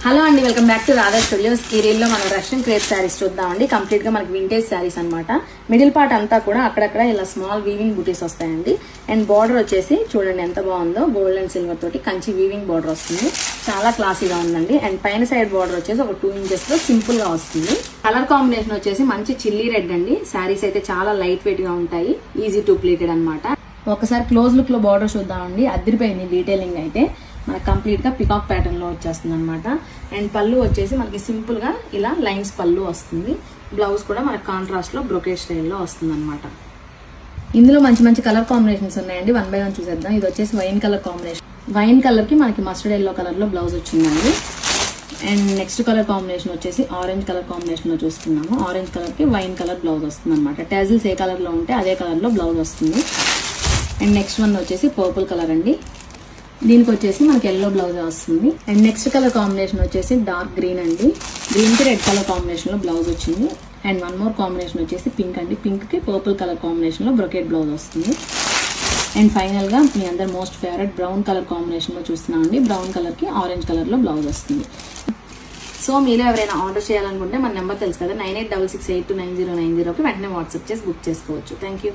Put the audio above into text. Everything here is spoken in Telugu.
హలో అండి, welcome back to Radha studios. ఈ రీల్లో మనం రష్యన్ క్రేప్ శారీస్ చూద్దామండి. కంప్లీట్ గా మనకి వింటేజ్ శారీస్ అనమాట. మిడిల్ పార్ట్ అంతా కూడా అక్కడక్కడ ఇలా స్మాల్ వీవింగ్ బూటీస్ వస్తాయండి. అండ్ బార్డర్ వచ్చేసి చూడండి ఎంత బాగుందో, గోల్డ్ అండ్ సిల్వర్ తోటి కంచి వీవింగ్ బార్డర్ వస్తుంది. చాలా క్లాసీగా ఉందండి. అండ్ పైన సైడ్ బార్డర్ వచ్చేసి ఒక 2 ఇంచెస్ లో సింపుల్ గా వస్తుంది. కలర్ కాంబినేషన్ వచ్చేసి మంచి చిల్లీ రెడ్ అండి. శారీస్ అయితే చాలా లైట్ వెయిట్ గా ఉంటాయి, ఈజీ టు ప్లీటెడ్ అనమాట. ఒకసారి క్లోజ్ లుక్ లో బార్డర్ చూద్దామండి. అదిరిపోయింది డీటెయిలింగ్ అయితే. మనకి కంప్లీట్ గా పికాక్ ప్యాటర్న్ లో వచ్చేస్తుంది అనమాట. అండ్ పళ్ళు వచ్చేసి మనకి సింపుల్ గా ఇలా లైన్స్ పళ్ళు వస్తుంది. బ్లౌజ్ కూడా మనకి కాంట్రాస్ట్ లో బ్రొకేట్ స్టైల్లో వస్తుంది అనమాట. ఇందులో మంచి మంచి కలర్ కాంబినేషన్స్ ఉన్నాయండి. 1 by 1 చూసేద్దాం. ఇది వచ్చేసి wine colour combination. Wine colour కి మనకి మస్టర్డ్ ఎల్లో కలర్ లో బ్లౌజ్ వచ్చిందండి. అండ్ నెక్స్ట్ కలర్ కాంబినేషన్ వచ్చేసి ఆరెంజ్ కలర్ కాంబినేషన్ లో చూస్తున్నాము. ఆరెంజ్ కలర్ కి వైన్ కలర్ బ్లౌజ్ వస్తుంది అనమాట. టాజిల్స్ ఏ కలర్ లో ఉంటే అదే కలర్ లో బ్లౌజ్ వస్తుంది. అండ్ నెక్స్ట్ వన్ వచ్చేసి పర్పుల్ కలర్ అండి. దీనికి వచ్చేసి మనకి ఎల్లో బ్లౌజ్ వస్తుంది. అండ్ నెక్స్ట్ కలర్ కాంబినేషన్ వచ్చేసి డార్క్ గ్రీన్ అండి. గ్రీన్ కి రెడ్ కలర్ కాంబినేషన్ లో బ్లౌజ్ వచ్చింది. అండ్ వన్ మోర్ కాంబినేషన్ వచ్చేసి పింక్ అండి. పింక్ కి పర్పుల్ కలర్ కాంబినేషన్ లో బ్రొకెట్ బ్లౌజ్ వస్తుంది. అండ్ ఫైనల్ గా మీ అందరు most favourite brown colour combination లో చూస్తున్నాం అండి. బ్రౌన్ కలర్ కి ఆరెంజ్ కలర్ లో బ్లౌజ్ వస్తుంది. సో మీరు ఎవరైనా ఆర్డర్ చేయాలనుకుంటే మన నెంబర్ తెలుసు కదా, 9866829090కి వెంటనే వాట్సాప్ చేసి బుక్ చేసుకోవచ్చు. Thank you.